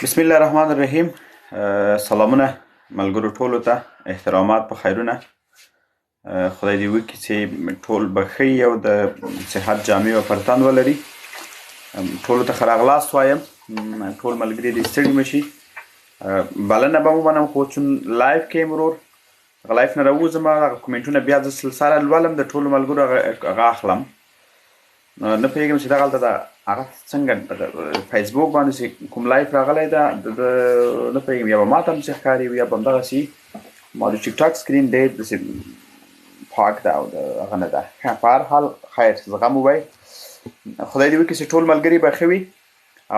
بسم الله الرحمن الرحیم. سلامونه ملګرو ټولو ته، احترامات په خیرونه. خدای دې وکړي چې ټول به ښه او د صحت جامې او پرتن ولري. ټولو ته ښه راغلاست وایم. ټول ملګري دې ستړي مشي. بلنه به ومنم خو چون لایف کې یم ورور، هغه لایف نه راوځم، هغه کومنټونه بیا زه سلسله لولم، د ټولو ملګرو هغه اخلم. نه پوهېږم چې دغلته د هغه څنګه فیسبوک باندې چې کوم لایف راغلی ده، نه پوهېږم یا به ما ته همسې ښکاري یا به همدغسې ما د ټیک ټاک سکرین ډېر داسې پاک ده او د هغه نه ده. په هر حال خیر، زغم ووایئ. خدای دې وکړي چې ټول ملګري به ښه وي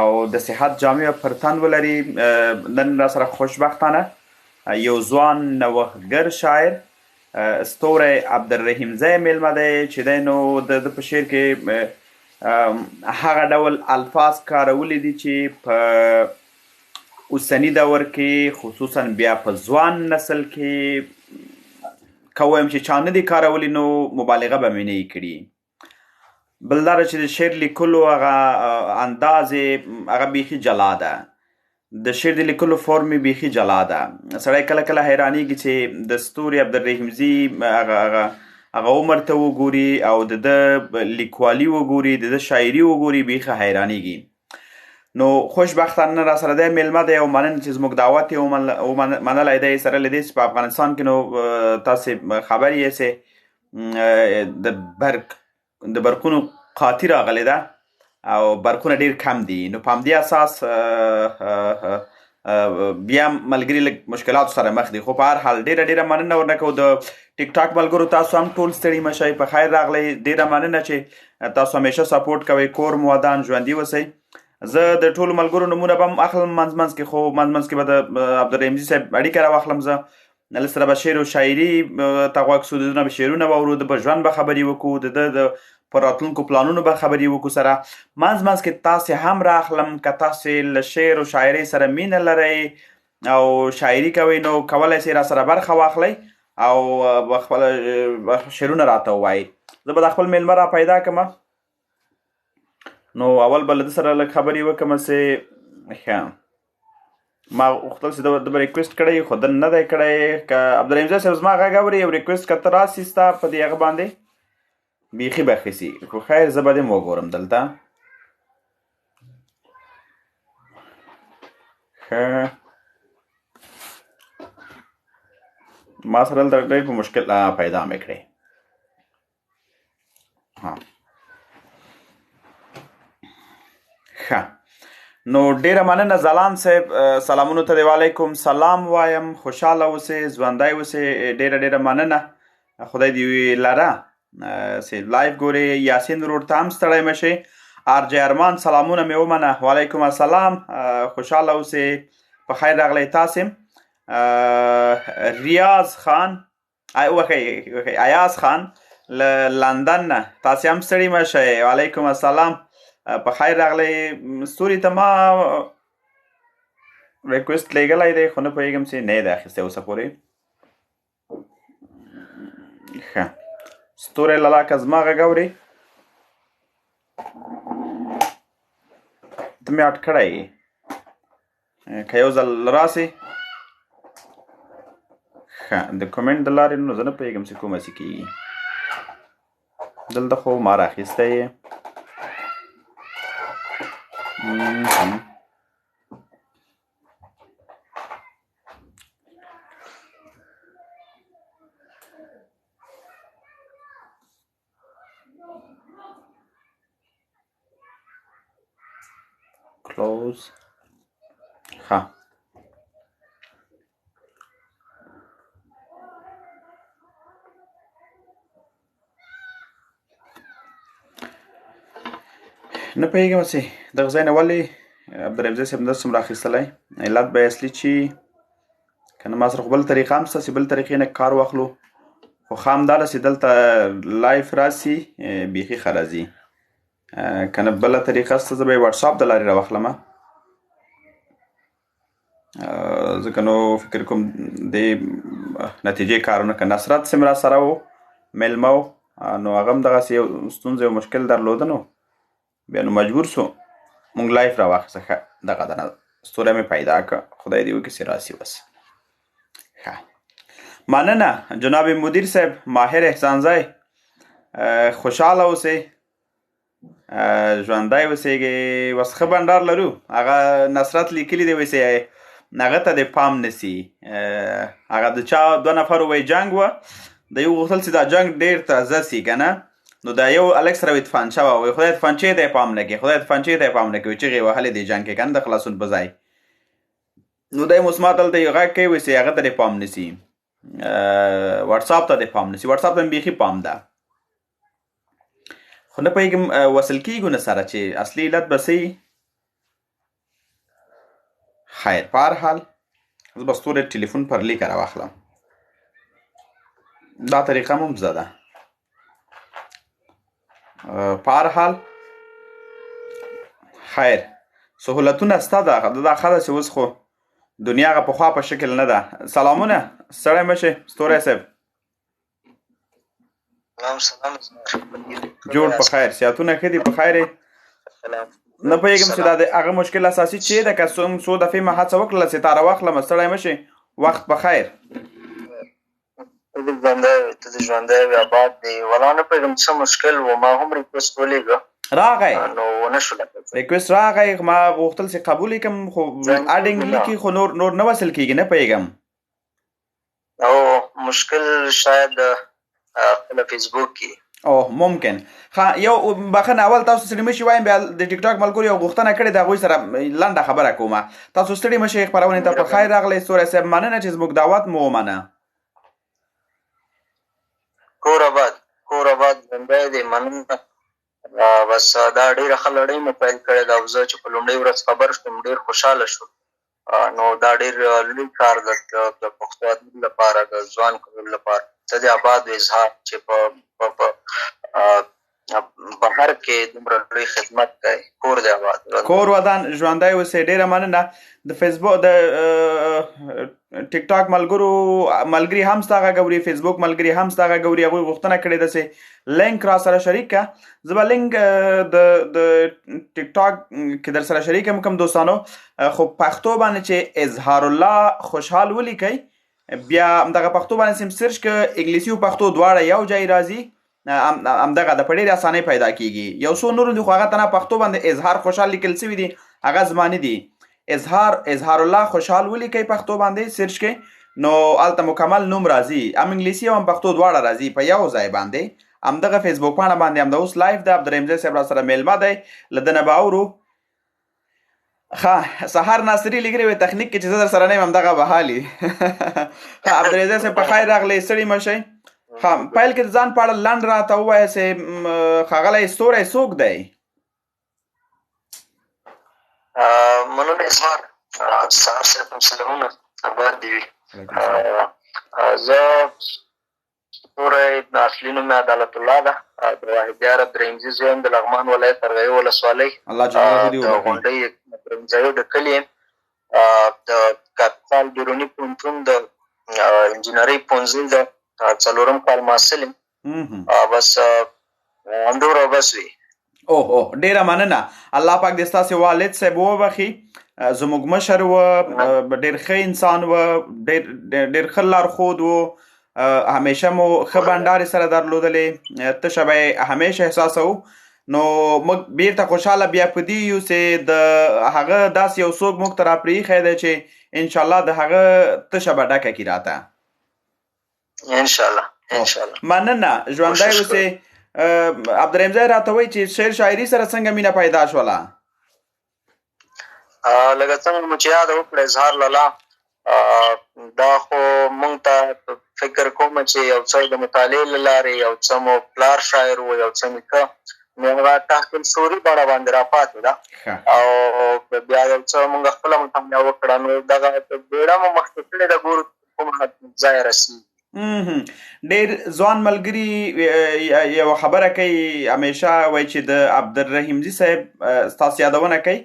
او د صحت جامې پر تن ولري. نن را سره خوشبختانه یو ځوان نوښتګر شاعر ستوری عبدالرحیم زی میلمه دی چې دی نو د په شعر کې هغه ډول الفاظ کارولی دي چې په اوسني دور کې خصوصا بیا په ځوان نسل کې که ووایم چې چا نه دي کارولی نو مبالغه به مې نه یې کړي. بل دا چې د شعر لیکلو هغه انداز هغه بیخي جلا ده، د شعر د لیکلو فورم یې بیخي جلا ده. سړی کله کله حیرانېږي چې د ستوري عبدالرحیم زی هغه عمر ته وګوري او د ده لیکوالي وګوري، د ده شاعري وګوري، بیخي حیرانېږي. نو خوشبختانه را سره دی میلمه دی او مننه چې زموږ دعوت یې ومنلی دی، سره له دې چې په افغانستان کې نو تاسې خبر یې چې د برقونو قاطي راغلی ده او برقونه ډېر کم دي. نو په همدې اساس بیا ملګري لږ مشکلاتو سره مخ دي، خو په هر حال ډېره مننه ورنه کوو. د ټیک ټاک ملګرو تاسو هم ټول ستړي مشئ، په خیر راغلی. ډېره مننه چې تاسو همیشه سپورټ کوئ. کور مو ودان، ژوندي اوسئ. زه د ټولو ملګرو نومونه به هم اخلم منځ کې، خو منځ کې به د عبدالرحیم زی صاحب اړیکه راواخلم. زه له سره به شعر و شاعري ته غوږ شو، دونه به شعرونه به اورو، د به ژوند به خبرې وکړو، د د پر راتلونکو پلانونو به خبرې وکړو سره. منځ کې تاسې هم راخلم. که تاسې له شعر و شاعرۍ سره مینه لرئ او شاعري کوئ نو کولی شئ را سره برخه واخلئ او خپله شعرونه راته ووایئ. زه به د خپل میلمه را پیدا کړم. نو اول به له ده سره لږ خبرې وکړم چې ښه ما غوښتل چې ده به ریکویسټ کړی، خو ده نه دی کړی. که عبدالرحیم زی صاحب زما غږ اوري یو ریکویسټ که ته راسي ستا په دې هغه باندې بیخي به ښه سي. خو خیر زه به دې هم وګورم دلته. ښه ما سره دلته ډېر په مشکل پیدا مې کړې. ښه نو ډېره مننه ځلاند صاحب. سلامونو ته دې وعلیکم سلام وایم. خوشحاله اوسئ، ژوندی اوسئ. ډېره مننه. خدای دې لره چې لایف ګورئ. یاسین ورور ته هم ستړی مشئ. آر جی ارمان سلامونه مې ومنه. وعلیکم السلام. خوشحاله اوسئ. په خیر راغلی. تاسې ریاض خان ایاز خان له لندن نه تاسې هم ستړي مشئ. وعلیکم السلام. په خیر راغلی. ستوري ته ما ریکویسټ لیږلی دی خو نه پوهېږم چې نه یې دی اخیستی اوسه پورې. ښه ستوری لالا که زما غږ اورې ته مې اټ کړی یې، که یو ځل راسې. ښه د کومنټ د لارې نو زه نه پوهېږم چې کومه څه کېږي. دلته خو ما راخیستی یې. کلوز. ښه نه پوهېږم چې دغه ځای نه ولې عبدالرحیم زی صاحب داسې هم راخیستلی. علت به یې اصلي چې که نه ما سره خو بل طریقه هم شته چې بل طریقې نه کار واخلو، خو ښه همدا ده چې دلته لایف راسي بیخي ښه راځي. که نه بله طریقه شته زه به یې واټساپ د لارې راواخلم، ځکه نو فکر کوم دې نتیجې کارونه که نصرت صاحب را سره و میلمه و نو هغه هم دغسې یو ستونزه یو مشکل درلوده نو بیا نو مجبور سو مونږ لایف راواخیسته. ښه دغه ده نه ستوری مې پیدا کړه، خدای دې وکړي چې راسي بس. ښه مننه جناب مدیر صاحب ماهر احسانزی، خوشحاله اوسئ، ژوندی اوسیږئ. اوس ښه بنډار لرو، هغه نصرت لیکلي دی وایي هغه ته د پام نسی، هغه د چا 2 نفرو وایي جنګ وه، د یو غوښتل چې دا جنګ ډېر تازه سي که نه، نو دا یو هلک سره وایي توپانچه وه، وایي خدای توپانچې ته یې پام نه کوي، خدای توپانچې ته یې پام نه کوي، چغې یې وهلې دې جنګ کې که نه د خلاصون په ځای. نو دی اوس ما ته هلته یو غږ کوي وایي هغه ته دې پام نسی، وټساپ ته دې پام نسی، وټساپ ته مې بیخي پام ده، خو نه پوهېږم وصل کېږو نه سره چې اصلي علت به څه وي. خیر په هر حال زه به ستوری ټلیفون پر لیکه راواخلم، دا طریقه هم زده ده. په هر حال خیر سهولتونه شته ده، دا ښه ده چې اوس خو دنیا هغه پخوا په شکل نه ده. سلامونه ستړی مه شئ ستوری صاحب. سلام جوړ په خیر، صحتونه ښه دي په خیر یې؟ نه پوهېږم چې دا د هغه مشکل اساسي چې ده، که څو دفعې مې هڅه وکړله چې تا راواخلم، ستړی مه شئ، وخت په خیر. ته د ژوندی وي آباد دی. والله نه پوهېږم څه مشکل و، ما هم ریکوست ولېږه راغی، نو ونه شو ریکوست راغی، ما غوښتل چې قبول یې کړم خو اډینګ لیکي خو نور نه وصل کېږي، نه پوهېږم. او مشکل شاید خپله فیسبوک کې اوه ممکن. ښه یو بخښنه اول تاسو ستړي مه شئ وایم، بیا د ټیک ټاک ملګرو یو غوښتنه کړې ده، هغوی سره لنډه خبره کومه. تاسو ستړي مه شئ، خپرونې ته په خیر راغلی ستوری صاحب، مننه چې زموږ دعوت مو ومنه. کور آباد ژوندی دی، مننه. بس دا ډېره ښه لړۍ مو پیل کړې ده، او زه چې په لومړۍ ورځ خبر شوم ډېر خوشحاله شوم. نو دا ډېر لوی کار ده د پښتو ادب لپاره، د ځوان کلو لپاره. ته د آباد و اظهار چې په بهر کې دومره لوی خدمت کوي. کور د آباد، کور ودان ژوندی اوسئ. ډېره مننه. د فیسبوک د ټیک ټاک ملګري هم ستا غږ اوري، فیسبوک ملګري هم ستا غږ اوري، هغوی غوښتنه کړې ده چې لینک را سره شریک کړه. زه به لینک د ټیک ټاک کې در سره شریک هم کوم دوستانو، خو پښتو باندې چې اظهار الله خوشحال ولیکئ، بیا همدغه پښتو باندې سیم سرچ که انګلیسي او پښتو دواړه یو ځای راځي، همدغه د په ډېرې اسانۍ پیدا کېږي. یو څو نور دي خو هغه ته نه پښتو باندې اظهار خوشحال لیکل شوي دي، هغه زماني دي. اظهار الله خوشحال ولیکئ پښتو باندې سرچ کړئ، نو هلته مکمل نوم راځي، هم انګلیسي او هم پښتو دواړه راځي په یو ځای باندې. همدغه فیسبوک پاڼه باندې همدا اوس لایف ده، عبدالرحیم صاحب را سره میلمه دی، له ده نه به اورو. ښه سهار ناصري لیکلي وی تخنیک کې چې زه در سره نه یم همدغه به حال وي. ښه عبدالرزاق صاحب په خیر راغلی، ستړي مه شئ. ښه پیل کې د ځان په اړه لنډ راته ووایه چې ښاغلی ستوری څوک دی؟ مننه اظهار سهار صاحب، سلامونه، آباد دې وي. زه ستوری د اصلي نوم مې عدالت الله ده، د واحدیار عبدالرحیمزي زوی یم، د لغمان ولایت ارغیو ولسوالۍ د غونډۍ عبدالرحیمزیو د کلي یم. د کاپیټال بیروني پوهنتون د انجینرۍ پوهنځي د 4م کال محصل یم. بس همدومره بس وي. اوه ډېره مننه. الله پاک دې ستاسې والد صاحب وبخي، زموږ مشر و، ډېر ښه انسان و، ډېر ښه لارښود و، همیشه مو ښه بنډارې سره درلودلې، تشه به یې همیشه احساسوو. نو موږ بیرته خوشحاله بیا په دې یو چې د هغه داسې یو څوک موږ ته راپرېښی دی چې انشاءالله د هغه تشه به ډکه کړي راته انشاءالله. مننه، ژوندی اوسئ. عبدالرحیم ځای راته وایي چې شعر شاعري سره څنګه مینه پیدا شوله؟ لکه څنګه مو چې یاد وکړه اظهار لاله، دا خو موږ ته فکر کوم چې یو څه د مطالعې له لارې، یو څه مو پلار شاعر و، یو څه نیکه، نو هغه تحصیل شعوري بڼه باندې راپاتې ده، او بیا یو څه موږ خپله مطالعه وکړه، نو دغه بیړه مو مخکې کړې ده، ګورو کوم ځای رسېږي. ډېر ځوان ملګري یوه خبره کوي همیشه، وایي چې د عبدالرحیمزي صاحب ستاسو یادونه کوي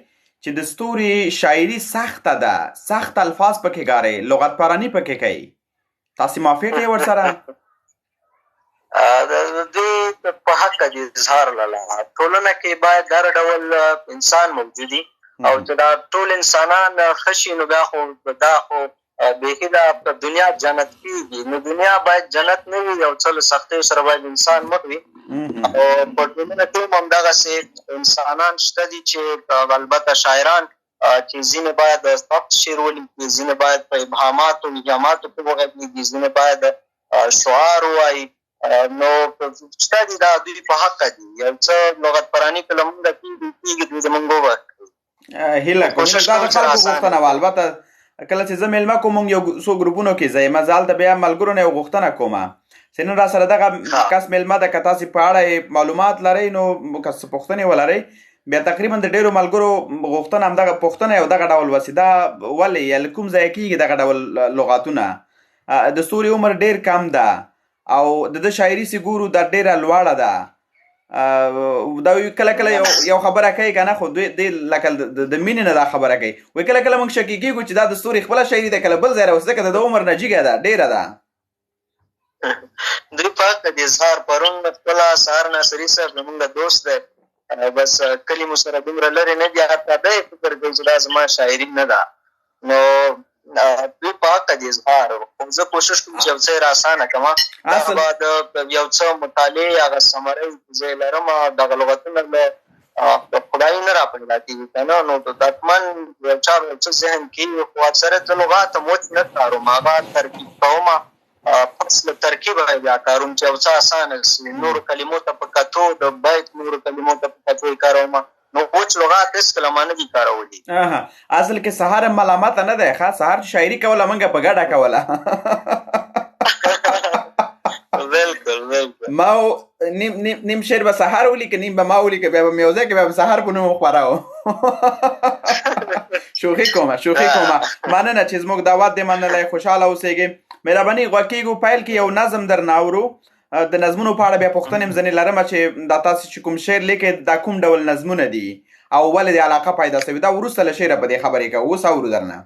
چې د ستوري شاعري سخته ده، سخت الفاظ پکې کاروي، لغت پراني پکې کوي. تاسې موافق یې ورسره؟ د دوی په حق د اظهار لاله ټولنه کې باید هر ډول انسان موجود وي، او چې دا ټول انسانان ښه شي نو بیا خو دا خو بیخي دا په دنیا جنت کېږي. نو دنیا باید جنت نه وي، یو څه له سختیو سره باید انسان مخ وي. او په ټولنه کې هم همدغسې انسانان شته دي چې البته شاعران چې ځینې باید سخت شعر ولیکي، ځینې باید په ابهاماتو ایجاماتو کې وغږېږي، ځینې باید شعار ووایي. نو شته دي دا دوی په حقه دي. یو څه لغت پراني که له مونږه کېږي دوی زمونږ ووایي. هیله کوم دا د خلکو غوښتنه وه. البته کله چې زه میلمه کوم مونږ یو څو ګروپونو کې ځایمه، زه هلته بیا ملګرو نه یو غوښتنه کومه چې نن را سره دغه کس میلمه ده، که تاسې په اړه معلومات لرئ نو که څه پوښتنې ولرئ. بیا تقریبا د ډېرو ملګرو غوښتنه همدغه پوښتنه یو دغه ډول وسي، دا ولې یا له کوم ځایه کېږي دغه ډول لغاتونه؟ د ستوري عمر ډېر کم ده او د ده شاعري چې ګورو دا ډېره لوړه ده. دا کله کله یو خبره کوي که نه، خو دوی لکه د مینې نه دا خبره کوي، وایي کله کله موږ شکي کېږو چې دا د ستوري خپله شاعري ده، کله بل ځای راوسته که د عمر نه جګه ده، ډېره ده. دوی په حقه دي. اظهار پرون خپله سهار ناصري صاحب زمونږ دوست دی، بس کلي مو سره دومره لرې نه دي، حتی دی فکر کوي چې دا زما شاعري نه ده. نو دوی په حقه دي اظهار. خو زه کوشش کوم چې یو څه یې راسانه کړم. دا به د یو څه مطالعې هغه ثمرې چې زه یې لرم دغه لغتونه له خدایي نه را پیدا کېږي که نه، نو حتمن یو چا یو څه ذهن کې. خو اکثریت زه لغات موج نه کاروم، هغه ترکیب کوم، پس له ترکیبه یې بیا کاروم چې یو څه اسانه شي. نورو کلمو ته په کتو د بیت نورو کلمو ته په کتو یې کاروم، نو اوچ لغات هېڅکله ما نه دي کارولي. اصل کې سهار ملامته نه دی ښه، سهار چې شاعري کوله موږ په ګډه کوله. بالکل بالکل. ما نیم شعر به سهار ولیکه، نیم به ما ولیکه، بیا به مې یو ځای کې بیا به سهار په نوم وخپراوه. شوخي کومه مننه چې زموږ دعوت دې منلی. خوشحاله اوسېږئ. مهرباني غوږ کېږو پیل کې یو نظم درنه اورو. د نظمونو په اړه بیا پوښتنې هم ځینې لرمه چې دا تاسې چې کوم شعر لیکئ دا کوم ډول نظمونه دي او ولې دې علاقه پیدا شوې. دا وروسته له شعره په دې خبرې کوو. اوس اورو درنه.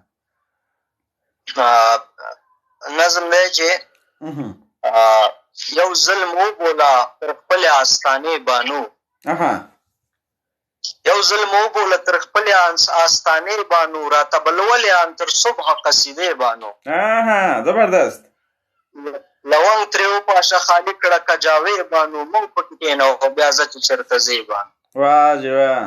نظم دی چې یو ظلم وبوله تر خپلې آستانې بانو، یو ظلم وبوله تر خپلې آستانې بانو، راته بلولې ان تر صبح قصیدې بانو. زبردست. لونګ ترې وپاشه خالي کړه کجاوې بانو، موږ پکې کېنو بیا زه چې چېرته ځې بانو. واه جي واه.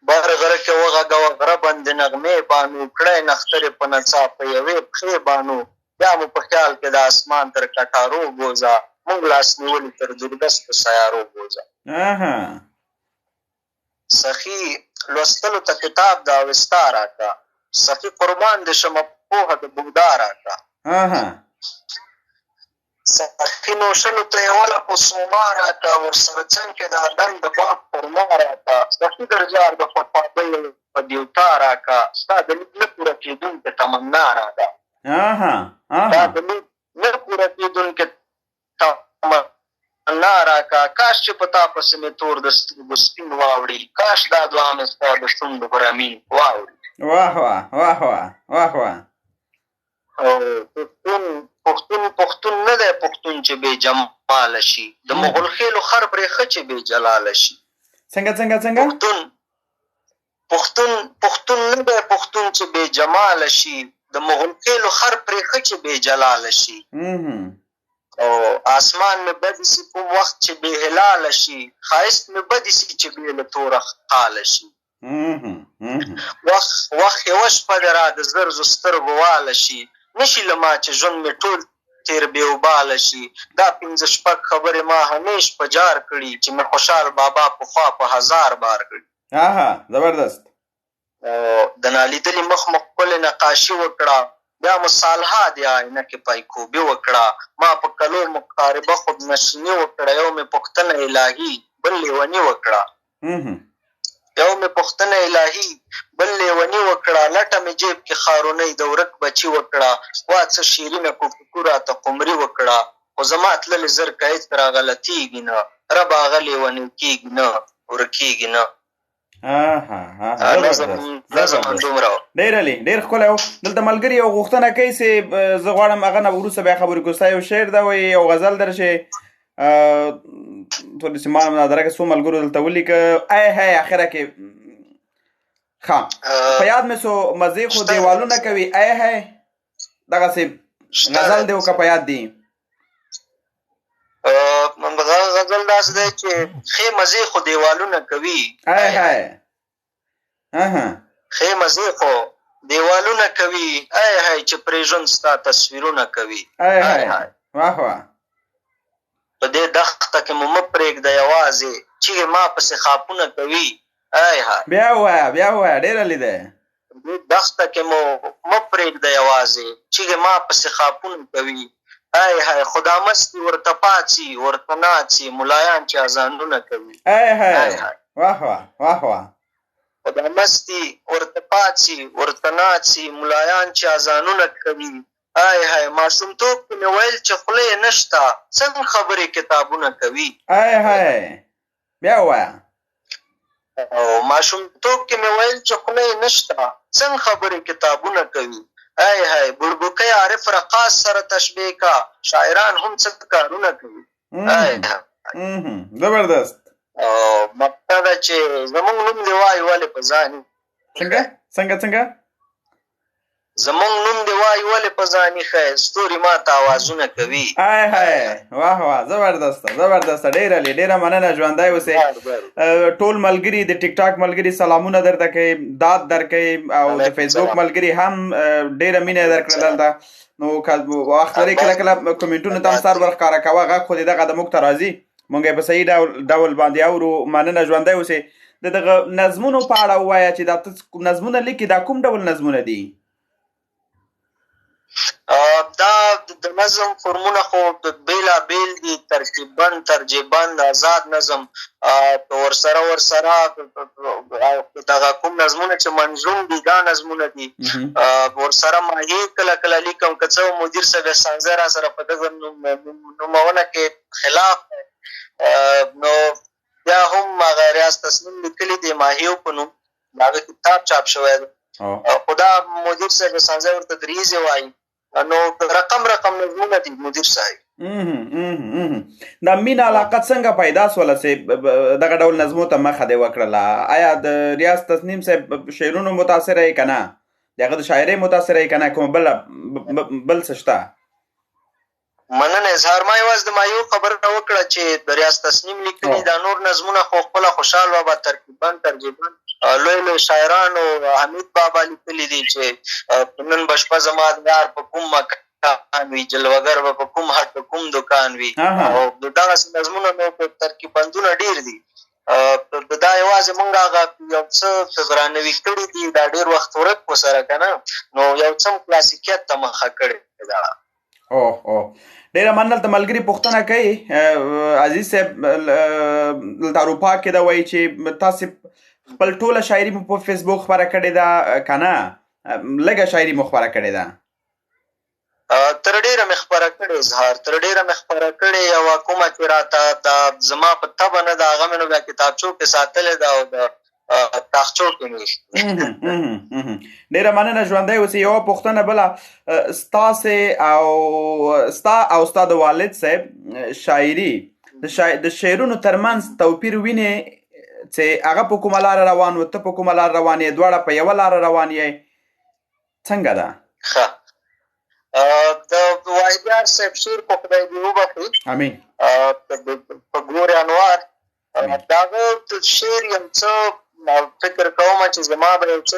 بار غره کې وغږوه غره بندې نغمې بانو، کړی نخترې په نڅا په یوې پښې بانو، بیا مو په خیال کې د اسمان تر کټارو بوزه، موږ لاس نیولې تر دوردست په سیارو بوزه. سخي لوستلو ته کتاب د اوستا راکړه، سخي قربان دې شمه پوهه د بودا راکړه، سخي نوشلو ته یې وله په سوما راکړه، ورسره څنګ کې د ادم د باغ خرما راکړه، سخي درجار د خوشحالۍ په دیوتا راکړه، ستا د لید نه پوره کېدونکې تمنا راکړه، ستا د لید نه پوره کېدونکې تمنا راکړه، کاش چې په تا پسې مې تور د سترګو سپین واوړي، کاش دا دعا مې ستا د شونډو پر امین واوړي. واه واه واه واه واه واه. پښتون نه دی پښتون چې بې جماله شي، د مغل خېلو خر برېښه چې بې جلاله شي. څنګه پښتون نه دی پښتون چې بې جماله شي، د مغل خېلو خر برېښه چې بې جلاله شي. او آسمان مې بدې سي کوم وخت چې بې هلاله شي، ښایست مې بدې سي چې بې له توره خاله شي. وخت یوه شپه دی را د زرزو سترګو واله شي، نشي له ما چې ژوند مې ټول تیر بې اوباله شي. دا 5 شپږ خبرې ما همیش په جار کړي، چې مې خوشحال بابا پخوا په 1000 بار کړي. زبردست. د نالیدلي مخ ښکلې نقاشي وکړه، بیا مو سالها د آینه کې پایکوبي وکړه، ما په کلو مقاربه خودنشیني وکړه، یو مې پوښتنه الهي بل لیوني وکړه، یو مې پوښتنه الهي بل لیوني وکړه، لټه مې جیب کې خارونۍ د ورک بچي وکړه، وا څه شیرینه کوکو راته قمري وکړه، خو زما تللې زر که هېڅ را غلطېږي نه، رب هغه لیونی کېږي نه ورکېږي نه. ډېر ښکلی و. دلته ملګري یو غوښتنه کوي چې زه غواړم هغه نه وروسته بیا خبرې کړو. ستا یو شعر ده وایي یو غزل درشي ټول چې ما درکه څو ملګرو دلته ولیکه، ای هی اخره کې ښه په یاد مې سو مزې خو دیوالونه کوي ای هی دغسې غزل دی که په یاد دی غزل داسې دی چې ښې مزې خو دیوالونه کوي ای هی ښې مزې خو دیوالونه کوي ای هی چې پرې ژوند ستا تصویرونه کوي ای هی واه واه په دې دښته کې مو مه پرېږده یوازې چیغې ما پسې خاپونه کوي ای هی بیا ووایه بیا ووایه ډېره لیدی په دې دښته کې مو مه پرېږده یوازې چیغې ما پسې خاپونه کوي ای هی خدا مستي ورته پاڅي ورته ناڅي ملایان چې اذانونه کوي ای هی واه واه واه واه خدا مستی ورته پاڅي ورته ناڅي ملایان چې اذانونه کوي ای هی ماشومتوب کې مې ویل چې خوله یې نشته څنګه خبرې کتابونه کوي ای هی بیا ووایه او ماشومتوب کې مې ویل چې خوله یې نشته څنګه خبرې کتابونه کوي ای هی بړبوکی عارف رقاص سره تشبیه کا شاعران هم څه کارونه کوي ای زبردست مقصد ده چې زمونږ نوم دې وایي ولې په ځاني څنګه زمونږ نوم دې وایي ولې په ځاني ښه ستوري ما ته آوازونه کوي ای هی واه واه زبردسته ډېره مننه ژوندی اوسې ټول ملګري د ټیک ټاک ملګري سلامونه درته کوي داد درکوي او د فیسبوک ملګري هم ډېره مینه یې درکړه دلته نو وخت لري کله کله کومنټونو ته هم سر ورښکاره کوه غږ خو دې دغه د موږ ته راځي مونږ یې په صحیح ډول باندې اورو مننه ژوندی اوسې د دغه نظمونو په اړه ووایه چې دا ته نظمونه لیکي دا کوم ډول نظمونه دي دا د نظم فورمونه خو بېلابېل دي ترکیببند ترجیبند آزاد نظم ورسره دغه کوم نظمونه چې منظوم دي دا نظمونه دي ورسره ماهي کله کله لیکم که څه مدیر صاحب احسانزی را سره په دغه نومونه کې خلاف نو بیا هم هغه ریاض تصمیم لیکلي دی ماهیو په نوم د هغه کتاب چاپ شوی دی خو دا مدیر صاحب احسانزی ورته دریځې وایي نو رقم نظمونه دي مدیر صاحب دا مینه علاقه څنګه پیدا سوله چې دغه ډول نظمو ته مخه دې وکړله آیا د ریاض تصمیم صاحب شعرونو متاثره یې که نه د هغه د شاعرۍ متاثره یې که نه کومه بل څه شته مننه اظهار ما یوازې د مایو خبره وکړه چې د ریاض تصمیم لیکلي دا نور نظمونه خو خپله خوشحال بابا ترکیبان ترجیبان لوی شاعرانو حمید بابا لیکلي دي چې نن به شپه زما د یار په کوم مکان وي جلوګر به په کوم هټ په کوم دکان وي او دغسې نظمونه نو په ترکیببندونه ډېر دي دا یوازې مونږ هغه یو څه فبرانوي کړي دي دا ډېر وخت ورک ورسره که نه نو یو څه کلاسیکیت ته مخه کړې دا ډېره مننه دلته ملګري پوښتنه کوي عزیز صاحب دلته اروپا کې دا وایي چې تاسې خپل ټوله شاعري مو په فیسبوک خپره کړې ده که نه لږه شاعري مو خپره کړې ده تر ډېره مې خپره کړې اظهار تر ډېره مې خپره کړې یوه کومه چې راته دا زما په طبع نه ده هغه مې نو بیا کتابچو کې ساتلې ده او د تاخچو کې مې ډېره مننه ژوندی اوسې یوه پوښتنه بله ستا او ستا د والد صاحب شاعري د شعرونو ترمنځ توپیر وینې چې هغه په کومه لاره روان و ته په کومه لاره روان یې دواړه په یوه لاره روان یې څنګه ده ښه د واحدیار صاحب شعر په خدای دې وبخښي امین په ګور انوار د هغه شعر یو څه فکر کوم چې زما به یو څه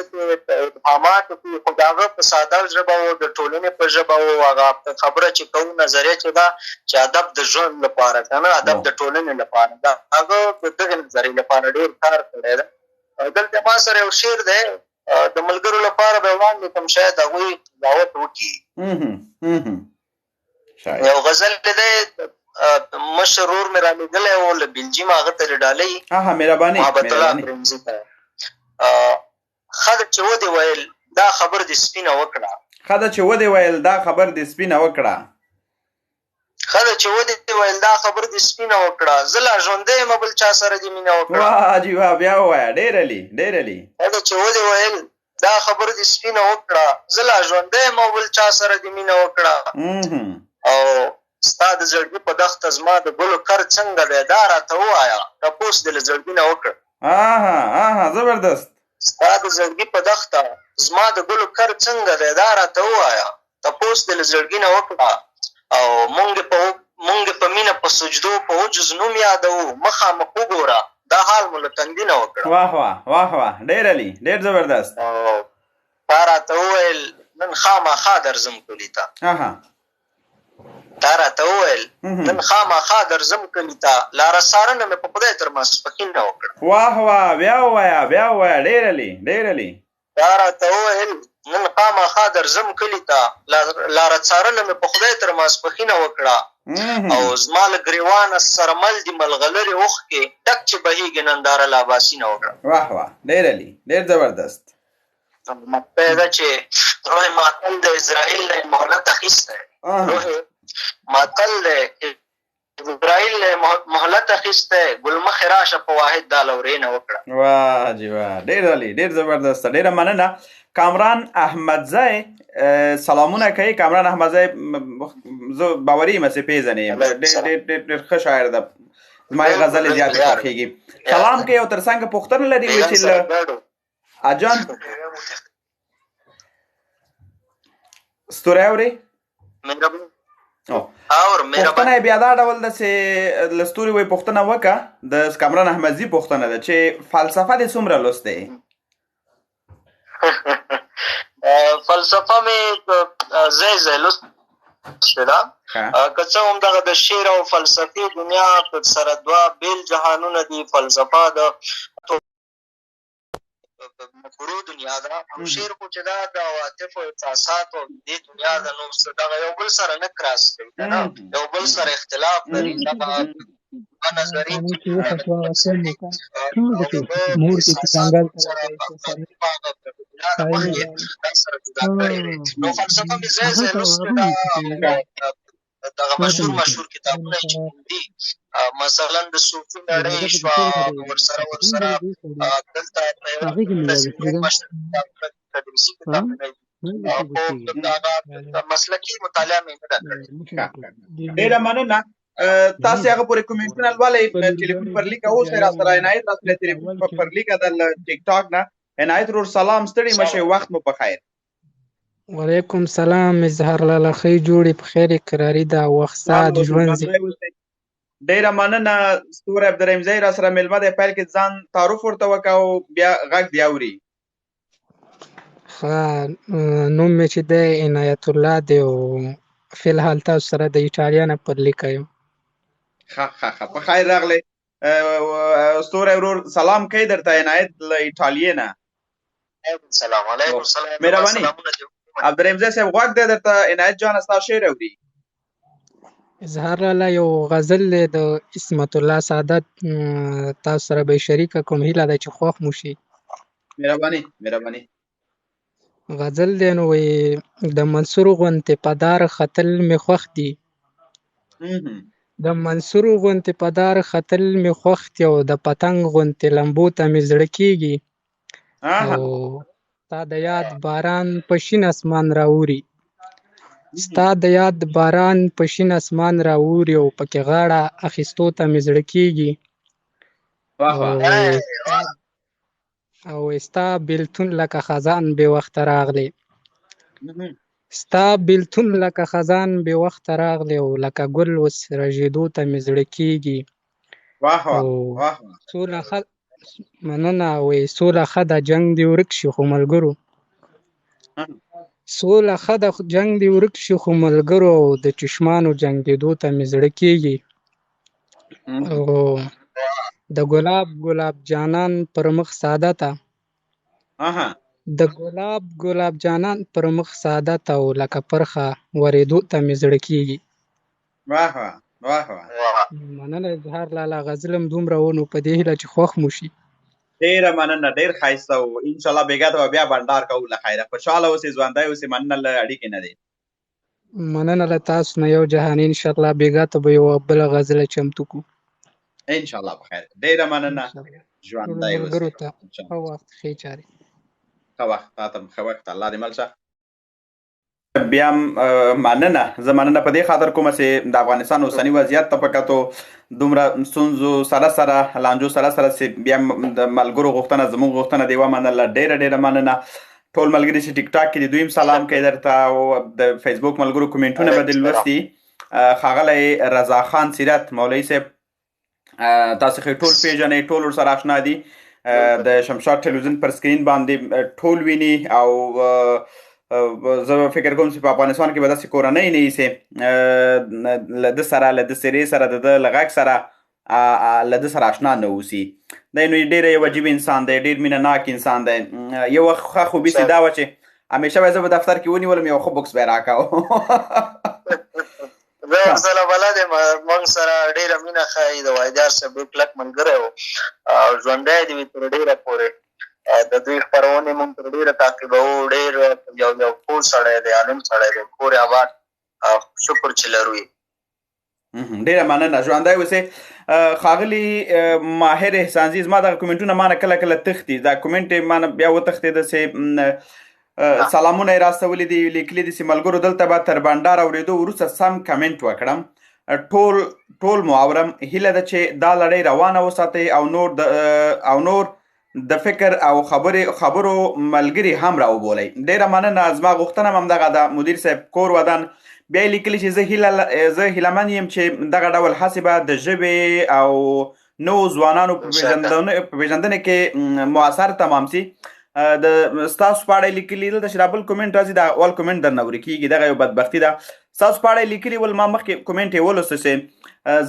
ابهامات وکړي خو د هغه په ساده ژبه و د ټولنې په ژبه و هغه خبره چې کوو نظریه چې ده چې ادب د ژوند لپاره که نه ادب د ټولنې لپاره ده هغه د دغې نظریې لپاره ډېر کار کړی ده دلته ما سره یو شعر دی د ملګرو لپاره به وړاندې کړم شاید هغوی دعوت وکړي یو غزل دی مشر ورور مې رالیږلی و له بلجیم هغه ته ډالۍ محبت الله پرنځي ته ښه ده چې ودې ویل دا خبر دې سپینه وکړه ښه ده چې ودې ویل دا خبر دې سپینه وکړه زه لا ژوندی یم بل چا سره دې مینه وکړه عجیبه بیا ووایه ډېره لي ښه ده چې ودې ویل دا خبر دې سپینه وکړه زه لا ژوندی یم بل چا سره دې مینه وکړه او ستا د زړګي په دښته زما د ګلو کر څنګه دی دا راته ووایه تپوس دې له زړګي نه وکړه زبردست ستا د زړګي په دښته زما د ګلو کر څنګه دی دا راته ووایه تپوس دې له زړګي نه وکړه او مونږ په مینه په سجدو په عجز نوم یادوو مخامخ وګوره دا حال مو له تندي نه وکړه. واه واه واه واه ډېر علي ډېر زبردست. تا راته وویل نن خامخا درځم کلي ته. تا راته وویل نن خامخا درځم کلي ته لاره څارنه مې په خدای تر ماسپښین نه وکړه. واه واه بیا ووایه بیا ووایه ډېر علي ډېر علي. تا راته وویل نن خامخا درځم کلي ته لاره څارنه مې په خدای تر ماسپښینه وکړه او زما له ګریوانه سره مل دي ملغلرې اوښکې ډک چې بهیږي ننداره لا باسینه وکړه. واه واه ډېر علي ډېر زبردست. مطلب دا چې روح ماتل د اسرائیل نه مهلت اخیستی روح ماتل د اسرائیل نه مهلت اخیستی ګلمخې راشه په واحد دا لورینه وکړه. واه جی واه ډېر علي ډېر زبردست ډېره مننه. کامران احمدزی سلامونه کوي. کامران احمدزی زه باوري یم چې پیژنې ډېر ښه شاعر ده زما یې غزلې زیاتې خوښېږي. سلام کوي او تر څنګ پوښتنه لري چې اجان ستوری اورې پوښتنه یې بیا دا ډول ده چې له ستوري وایي پوښتنه وکړه د کامران احمدزي پوښتنه ده چې فلسفه دې څومره لوستې؟ فلسفه مې ځای ځای لوستې ده که څه هم دغه د شعر او فلسفي دنیا سره دوه بېل جهانونه دي. فلسفه د مفکورو دنیا ده او شعر خو چې دا د عواطفو احساساتو او دې دنیا ده نو دغه یو بل سره نه کراس کوي که نه یو بل سره اختلاف لري. دغه نظري نو فلسفه مې ځای ځای لوستې ده. دغه مشهور کتابونه چې دي مثلا د صوفي نړۍ شوه ورسره دلته تدریسي کتابونه مسلکي مطالعه مې نه ده کړې. ډېره مننه. تاسې هغه پورې کومنټونه لولئ ټلیفون پر لیکه اوس را سره عنایت تاسو له ټلیفون پر لیکه د ټیک ټاک نه عنایت ورور سلام ستړي مشه وخت مو په خیر. وعلیکم سلام اظهار لاله ښې جوړې په خیر قراري ده وخت ساعت ژوند ډېره مننه. ستوری عبدالرحیمزی را سره مېلمه دی پیل کې ځان تعارف ورته وکړه او بیا غږ دی اوري. نوم مې چې دی عنایت الله دی او فی الحال تاسو سره د ایټالیا نه پر لیکه یم. ښه په خیر راغلی. ستوری ورور سلام کوي درته عنایت له ایټالیې نه. سلام علیکم. مهرباني عبدالرحیمزی صاحب غوږ دی درته عنایت جان ستا شعر اوري. اظهار لاله یو غزل دی د عصمت الله سعادت تاسو سره به یې شریکه کوم هیله ده چې خوښ مو شي. مهرباني. غزل دی نو وایي د منصور غوندې په دار ختل مې خوښ دي د منصور غوندې په دار ختل مې خوښ دي او د پتنګ غوندې لمبو ته مې زړه کېږي او ستا د یاد باران په شین اسمان راوري ستا د یاد باران په شین اسمان راوري او پکې غاړه اخیستو ته مې زړه کېږي او ستا بیلتون لکه خزان بې وخته راغلی ستا بیلتون لکه خزان بې وخته راغلی او لکه ګل اوس رژېدو ته مې زړه کېږي او مننه وایي سوله ښه ده جنګ دې ورک شي خو ملګرو سوله ښه ده جنګ دې ورک شي خو ملګرو او د چشمانو جنګېدو ته مې زړه کېږي او د ګلاب جانان پر مخ سعادته د ګلاب جانان پر مخ سعادته او لکه پرخه ورېدو ته مې زړه کېږي. مننه اظهار لاله غزلم دومره و نو په دې هیله چې خوښ مو شي. ډېره مننه ډېر ښایسته و انشاءالله بېګا ته به بیا بنډار کوو له خیره خوشحاله اوسې ژوندی اوسې مننه له اړیکې نه دی مننه له تاسو نه یو جهاني انشاءالله بېګا ته به یوه بله غزله چمتو کړو انشاءالله په خیر ډېره مننه ژوندی ملګرو ته ښه وخت ښې چارې ښه وخت تا ته ښه وخت الله دې مل شه بیا مننه زه مننه په دې خاطر کومه چې د افغانستان اوسني وضعیت ته په کتو دومره ستونزو سره لانجو سره چې بیا د ملګرو غوښتنه زموږ غوښتنه دی ومنله. ډېره مننه ټول ملګري چې ټیک ټاک کې د دویم سلام کوي درته او د فیسبوک ملګرو کومنټونه به دې لوستي. ښاغلی رضا خان سیرت مولوي صاحب تاسو خو ټول پیژنئ ټول ورسره آشنا دي د شمشاد ټلویزیون پر سکرین باندې ټول ویني او زه فکر کوم چې په افغانستان کې به داسې کورنۍ نه وي چې له ده سره له ده سرې سره د ده له غږ سره له ده سره آشنا نه اوسي. دی نو ډېر یو عجیب انسان دی ډېر مینه ناک انسان دی. یو وخت ښه خوبي چې دا وه چې همیشه به زه په دفتر کې ونیولم یو ښه بکس به یې راکاو. زه ورسره بلد یم موږ سره ډېره مینه ښایي د وایدار صاحب ډېر کلک ملګری و او ژوندی دې وي تر ډېره پورې د دوی خپرونې موږ تر ډېره تعقیبوو. ډېر یو پوه سړی دی عالم سړی دی کور یې آباد شکر چې لرو یې. ډېره مننه ژوندی اوسئ. ښاغلي ماهر احسانزي زما دغه کومنټونه ما نه کله کله تښتي دا کومنټ یې ما نه بیا وتښتېده چې سلامونه یې راستولي دي لیکلي دي چې ملګرو دلته به تر بنډار اورېدو وروسته سم کمنټ وکړم. ټول مو اورم. هیله ده چې دا لړۍ روانه وساتئ او نور د فکر او خبرو ملګري هم راوبولئ. ډېره مننه. زما غوښتنه هم همدغه ده. مدیر صاحب کور ودان بیا یې لیکلي چې زه هیلهمن یم چې دغه ډول هڅې به د ژبې او نوو ځوانانو په پېژندنې کې مؤثر تمام سي. د ستاسو په اړه یې لیکلي دلته چې را بل کومنټ راځي دا اول کومنټ درنه ورې کېږي دغه یو بدبختي ده. ستاسو په اړه یې لیکلي ول ما مخکې کومنټ یې ولوسته چې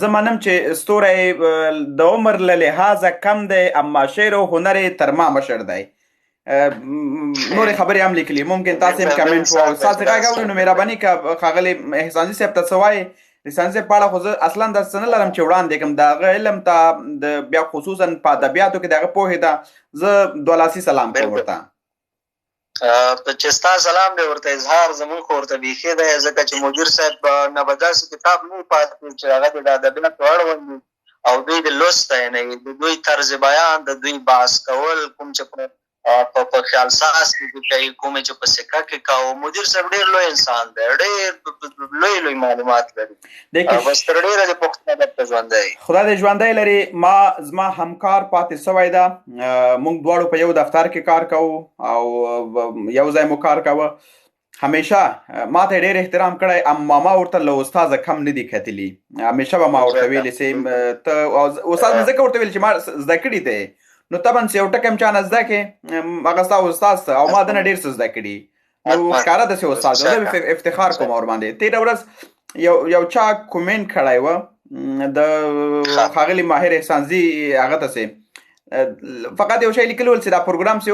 زه منم چې ستوری د عمر له لحاظه کم دی اما شعر او هنر یې تر ما مشر دی. نورې خبرې هم لیکلي ممکن تاسې هم کمنټ ستاسې غږ اورو نو مهرباني که ښاغلي احسانزي صاحب ته څه وایي. احسانزي صاحب په اړه خو زه اصلا داسې څه نه لرم چې وړاندې کړم د هغه علم ته د بیا خصوصا په ادبیاتو کې د هغه پوهې ته زه دولاسي سلام کوم ورته. چې ستا سلام دی ورته اظهار زمونږ خو ورته بیخي دی ځکه چې مدیر صاحب نه به داسې کتاب نه وي پاتې چې هغه د ادبیاتو اړوند وي او دوی د لوست ځای نه وي د دوی طرز بیان د دوی بحث کول کوم چې په خیال ساز کې کوي کومې چې په سکه کې کاوه. مدیر صاحب ډېر لوی انسان دی ډېر لوی معلومات لري بس تر ډېره د پښتو ادب ته ژوندی خدای دې ژوندی لري. زما همکار پاتې سوی ده. موږ دواړو په یو دفتر کې کار کوو او یو ځای مو کار کوه. همیشه ما ته ډېر احترام کړی اما ما ورته له استاده کم نه دي کتلي. همیشه به ما ورته ویلي چې ته استاد مې ځکه ورته ویل چې ما زده کړي ته نو طبعا چې یو ټکی هم چا نه زده کړې هغه ستا استاد ته او ما دنه ډېر څه زده کړي نو ښکاره داسې استاد زه افتخار کوم ورباندې. تېره ورځ یو چا کومنټ کړی و د ښاغلي ماهر احسانزي هغه ته چې فقط یو شی لیکلی ول چې دا پروګرام چې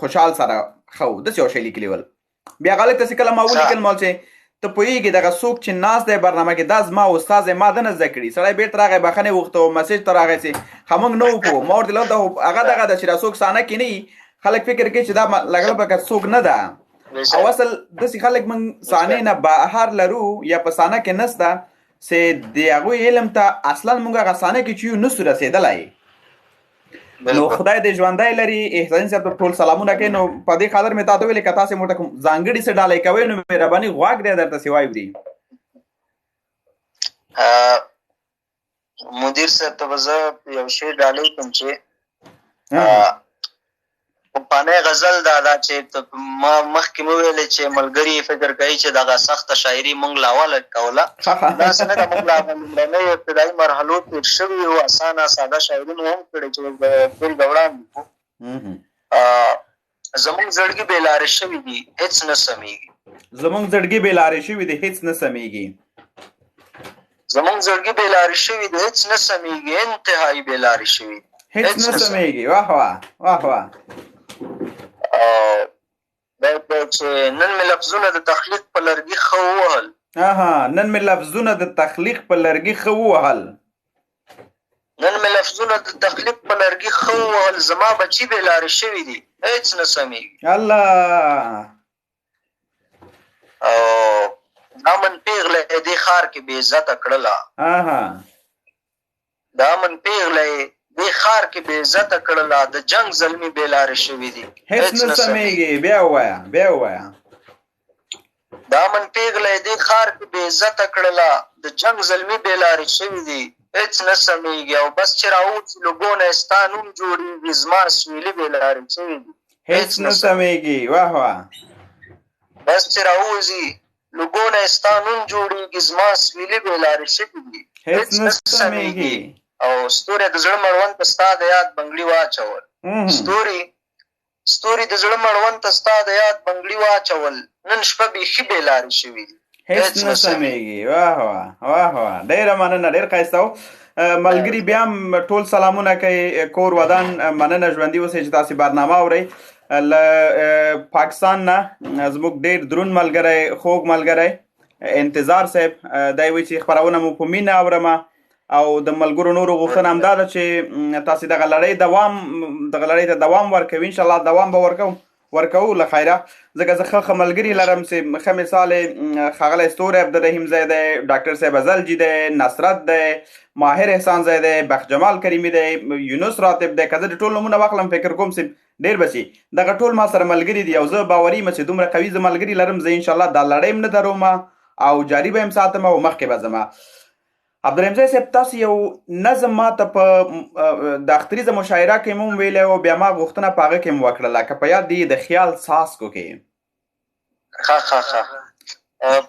خوشحال سره ښه و داسې یو شی لیکلی ول. بیا هغه لږ داسې کله ما ولیکل مال چې ته پوهېږې دغه څوک چې ناست دی برنامه کې دا زما استاد دی ما ده نه زده کړي. سړی بېرته راغی بخښنې وغوښته او مسیج ته راغی چې ښه موږ نه وو پوه. ما ورته دلته هغه دغه ده چې دا څوک سانه کې نه وي خلک فکر کوي چې دا لږ پکه څوک نه ده او اصل داسې خلک موږ سانې نه بهر لرو یا په سانه کې نسته چې د هغوی علم ته اصلا موږ هغه سانه کې چې یو نسو رسېدلی. نو خدای دې ژوندی لري. احساني صاحب ته ټول سلامونه کوي. نو په دې خاطر مې تا ته ویلې که تاسې ورته کوم ځانګړي څه ډالۍ کوئ نو مهرباني غوږ دی درته سې واوري. مدیر صاحب ته به زه یو شی ډالۍ کوم چې پخوانی غزل دا چې ما مخکې مو ویلې چې ملګري فکر کوي چې دغه سخته شاعري موږ له اوله کوله داسې نه ده. موږ له لومړنیو ابتدایي مرحلو تېر شوي یو اسانه ساده شاعري مو هم کړې چې بېلګه وړاندې کړو. زموږ زړګي بې لارې شوي دي هېڅ نه سمیږي. زموږ زړګي بې لارې شوي دي هېڅ نه سمیږي. زموږ زړګي بې لارې شوي دي هېڅ نه سمیږي انتهایي بې لارې شوي هېڅ نه سمیږي. واه واه واه واه. دا چې نن مې لفظونه د تخلیق په لرګي ښه ووهل. نن مې لفظونه د تخلیق په لرګي ښه ووهل. نن مې لفظونه د تخلیق په لرګي ښه ووهل زما بچي بې لارې شوي دي هېڅ نه سمیږي. الله دا من پیغله دې ښار کې بې عزته کړله. دا من پیغله دې ښار کې بې عزته کړله د جنګ زلمي بې لارې شوي دي هېڅ نه سمیږي. بیا ووایه بیا ووایه. دا من پیغله دې ښار کې بې عزته کړله د جنګ زلمي بې لارې شوي دي هېڅ نه سمېږي او بس چې راوځي لوګونه یې ستا نوم جوړېږي زما سویلي بې لارې شوي دي هېڅ نه سمېږي واه واه بس چې راوځي لوګونه یې ستا نوم جوړېږي زما سویلي بې لارې شوي دي هېڅ نه سمېږي او ستوري د زړه مړوند ته ستا د یاد بنګړي واچول ستوري د زړه مړوند ته ستا د یاد بنګړي واچول نن شپه بیخي بې لارې شوي دي هېڅ نه سمېږي واه واه واه واه ډېره مننه ډېر ښایسته و ملګري بیا هم ټول سلامونه کوي کور ودان مننه ژوندي اوسئ چې تاسې برنامه اورئ له پاکستان نه زموږ ډېر دروند ملګری خوږ ملګری انتظار صاحب دی وایي چې خپرونه مو په مینه اورمه او د ملګرو نورو غوښتنه همدا ده چې تاسې دغه لړۍ ته دوام ورکوي انشاءالله دوام به ورکوو له خیره ځکه زه ښه ملګري لرم چې ښه مثال ښاغلی ستوری عبدالرحیم زی دی ډاکټر صاحب ازلجي دی نصرت دی ماهر احسان زی دی بخت جمال کریمي دی یونس راتب دی که زه د ټول نومونه واخلم فکر کوم چې ډېر به شي دغه ټول ما سره ملګري دي او زه باوري یم چې دومره قوي زه ملګري لرم زه انشاءالله دا لړۍ هم نه درومه او جاري به یم ساتم او مخکې به ځمه عبدالرحیم زی صاحب تاسو یو نظم ماته په د اختریزه مشاعره کې مو ویلی او بیا ما غوښتنه په هغه کې مو وکړله که په یاد دی د خیال څاڅکو کې ښه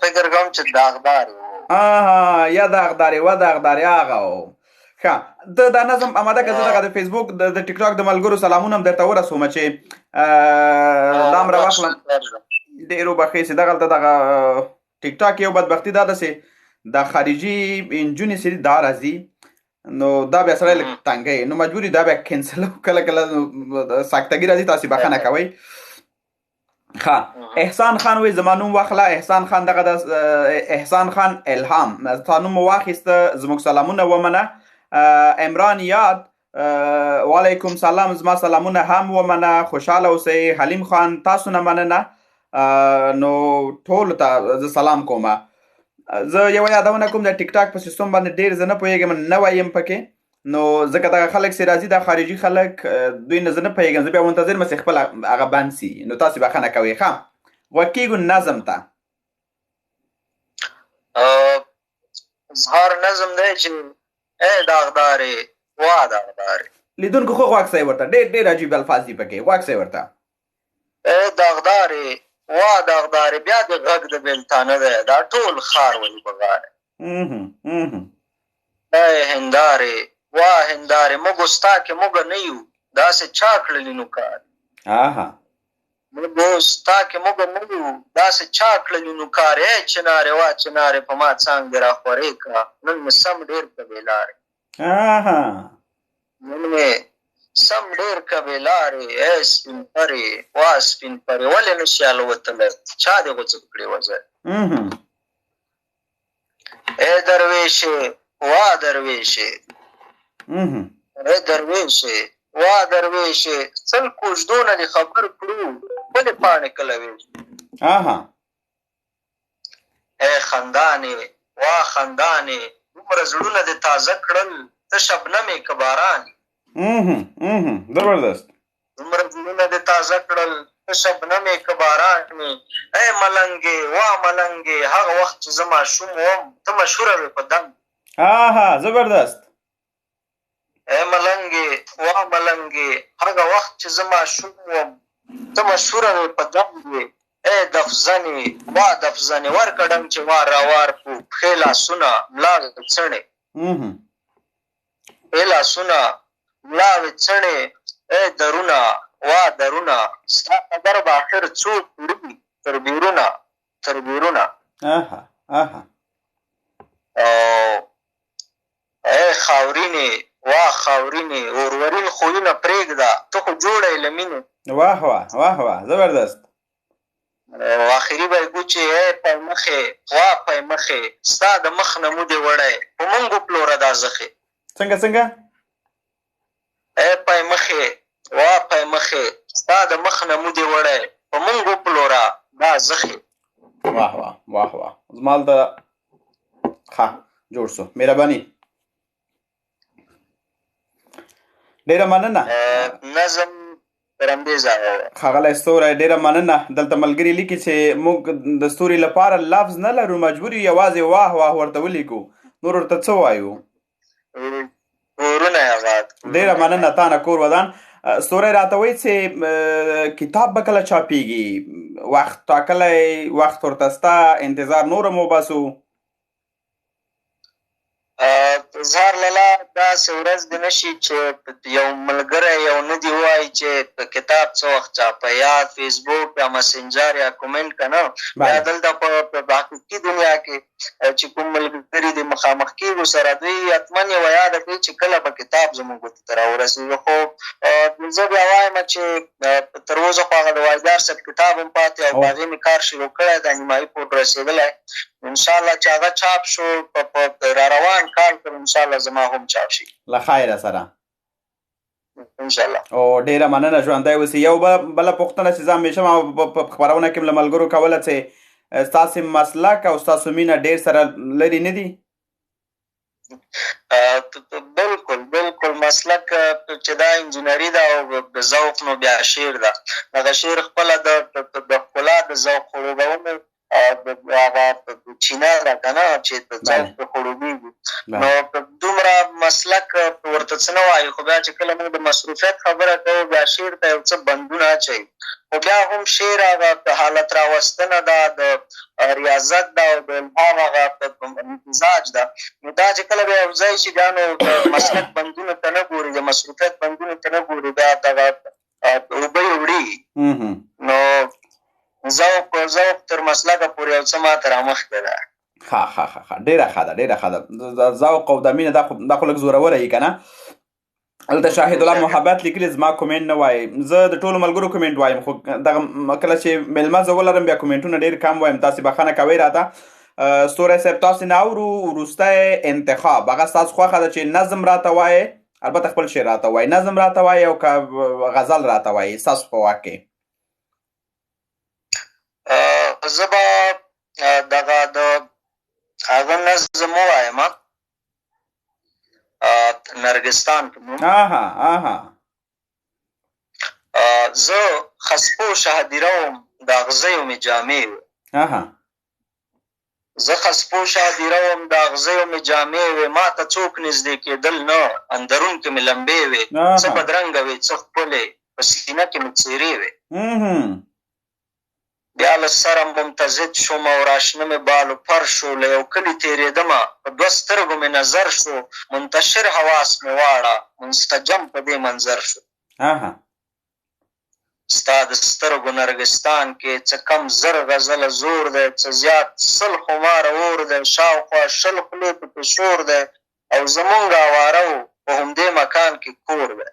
فکر کوم چې داغدار یا داغدارې و داغدارې هغه و ښه دا نظم اماده که زه دغه د فیسبوک د ټیک ټاک د ملګرو سلامونه هم درته ورسومه چې دا هم راواخلم ډېرو بخښئ چې دغلته دغه ټیک ټاک یو بدبختي دا ده چې دا خارجي انجونې چې دا راځي نو دا بیا سړی لږ تنګی نو مجبوري دا بیا کینسل کله ساکتګي راځي تاسې بخښنه کوئ ښه احسان خان وایي زما نوم واخله احسان خان دغه د احسان خان الهام ستا نوم مو واخیسته زموږ سلامونه ومنه عمران یاد وعلیکم سلام زما سلامونه هم ومنه خوشحاله اوسئ حلیم خان تاسو نه مننه نو ټولو ته زه سلام کومه زه یو یادونه کوم د ټیک ټاک په سیستم باندې ډېر زه نه پوهېږم نوی یم پکې نو ځکه دغه خلک چې راځي دا خارجي خلک دوی نه زه نه پوهېږم زه بیا منتظر یم چې خپل هغه بند سي نو تاسې بخښنه کوئ ښه غوږ کېږو نظم ته اظهار نظم دی چې ای داغدارې وا داغدارې لیدونکو خو غوږ صی ورته ډېر عجیب الفاظ دي پکې غوږ صی ورته ای داغدارې وا داغدارې بیا د غږ د بېلتانه دی دا ټول ښار ولي په غاړې ای هندارې وا هندارې موږ ستا کې موږ نه یو داسې چا کړلي نو کار موږ ستا کې موږ نه یو داسې چا کړلي نو کار ای چنارې وا چنارې په ما څانګې راخورې کړه نن مې سم ډېر په بېلارې نن مې سم ډېر کبې لارې ای سپین پرې وا سپین پرې ولې نشي الوتلی چا دې غوڅه کړې وزه ای درویشې وا درویشې ای درویشې وا درویشې سل کوژدونه دې خبر کړو ولې پاڼې کله ویشې ای خندانې وا خندانې دومره زړونه دې تازه کړل ته شبنمې که بارانې زبردست دومره زړونه دې تازه کړل ته شبنمې که بارانې ای ملنګې وا ملنګې هغه وخت چې زه ماشوم وم ته مشهوره وې په دم زبردست ای ملنګې وا ملنګې هغه وخت چې زه ماشوم وم ته مشهوره وې په دم وې ای دفزنې وا دفزنې ورکړم چې وار راوار کو پښې لاسونه ملاوې څڼې پښې لاسونه ملاوې څڼې ای درونه وا درونه ستا خبر به آخر څوک وړي تر بیرونه ای خاورینې وا خاورینې اورورین خویونه پرېږده ته خو جوړه یې له مینې واه زبردست آخري به یې ګوچې ای پی مخې وا پی مخې ستا د مخ نه مو دې وړی په مونږ وپلوره دا زخې څنګه ای پی مخې وا پی مخې ستا د مخ نه مو دې وړی په مونږ وپلوره دا زخې واه زما د ښه جوړ شو مهرباني ډېره مننه تر همدې ځایه ښاغلی ستوری ډېره مننه. دلته ملګري لیکي چې موږ د ستوري لپاره لفظ نه لرو، مجبور یو یوازې واه واه ورته ولیکو. نور ورته څه وایو؟ کورونه یې آباد. ډېره مننه تا نه کور ودان. ستوری راته وایي چې کتاب به کله چاپېږي؟ وخت ټاکلی وخت ورته شته؟ انتظار نور هم وباسو؟ زهر لالا داسې ورځ دې نه شي چې یو ملګری یو نه دې ووایي چې کتاب څه وخت چاپه، یا فیسبوک یا مسنجر یا کومنټ که نه، یا دلته په حقیقي دنیا کې چې کوم ملګري دې مخامخ کېږو سره دوی حتما یوه یاده کوي چې کله به کتاب زموږ ګوتو ته راورسېږي. خو زه بیا وایم چې تر اوسه خو هغه د واجدار صاحب کتاب هم پاتې او په هغې مې کار شروع کړی د نیمایي پورې رسېدلی. انشاءالله چې هغه چاپ شو په را روان کال کې انشاءالله زما هم چاپ شي له خیره سره انشاءالله. او ډېره مننه ژوندی اوسې. یو بله پوښتنه چې زه همیشه ما په خپرونه کې له ملګرو کوله چې ستاسې مسلک او ستاسو مینه ډېر سره لرې نه دي؟ بالکل مسلک چې دا انجینري ده او د ذوق نو بیا شعر ده. هغه شعر خپله د ښکلا د ذوق خړوبونې هغه چینه ده که نه چې د ذوق په خړوبېږي، نو دومره مسلک ورته څه نه وایي. خو بیا چې کله موږ د مصروفیت خبره کوو بیا شعر ته یو څه بندونه اچوي، خو بیا هم شعر هغه حالت راوستنه ده، د ریاضت ده او د الهام هغه امتزاج ده. نو دا چې کله بیا یو ځای شي بیا نو د مسلک بندونو ته نه ګوري، د مصروفیت بندونو ته نه ګوري، بیا دغه اوبه یې وړېږي. نو ذوق تر مسلکه پورې یو څه ماته رامخکې ده. ښه ډېره ښه ده ډېره ښه ده. ذوق او د مینه دا خو لږ زوروره یي که نه. هلته شاهد الله محبت لیکلي زما کومنټ نه وایي. زه د ټولو ملګرو کومنټ وایم، خو دغه کله چې میلمه زه ولرم بیا کومنټونه ډېر کم وایم. تاسې بخښنه کوئ راته. ستوری صاحب تاسې نه اورو وروستی انتخاب هغه ستاسو خوښه ده چې نظم راته وایې، البته خپل شعر راته وایي، نظم راته وایي او که غزل راته وایي، ستاسو په واک کې. زه به دغه د هغه نظم ووایم نرګستان په نوم. زه خسپوشه هدیره وم د اغزیو مې جامې وې، زه خسپوشه هدیره وم د اغزیو مې جامې وې، ما ته څوک نږدې کېدل نه، اندرون کې مې لمبې وې، څه بدرنګه وې څه ښکلې، په سینه کې مې څېرې وې. بیا له سره ممتزد شوم او راشنه مې بال و پر شو، له یو کلي تېرېدمه په دوه سترګو مې نظر شو، منتشر حواس مې واړه منسجم په دې منظر شو. ستا د سترګو نرګستان کې څه کم زر غزله زور دی، څه زیات سل خماره اور دی، شاوخوا شل خولې پکې شور دی، او زمونږ اواره و په همدې مکان کې کور دی،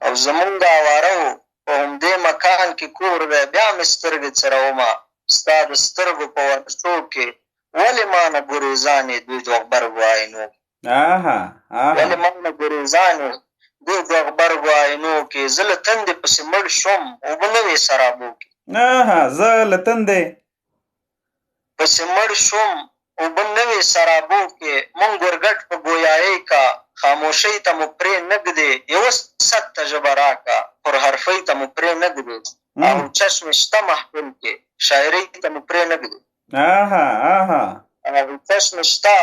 او زمونږ اواره و په همدې مکان کې کور دی. بیا مې سترګې څرومه ستا د سترګو په ورشو کې، ولې ما نه ګریزانې دوی د غبرګو آینو کې، ولې ما نه ګریزانې دوی د غبرګو آینو کې، زه له تندې پسې مړ شوم اوبه نه وې سرابو کې، زه له تندې پسې مړ شوم اوبه نه وې سرابو کې، مونږ ورګټ په ګویایۍ کا، خاموشۍ ته مو پرې نږدې، یوه ست ته ژبه راکه، پر حرفۍ ته مو پرې نږدې، او چشم شته محفل کې شاعرۍ ته مو پرې نږدې، او چشم شته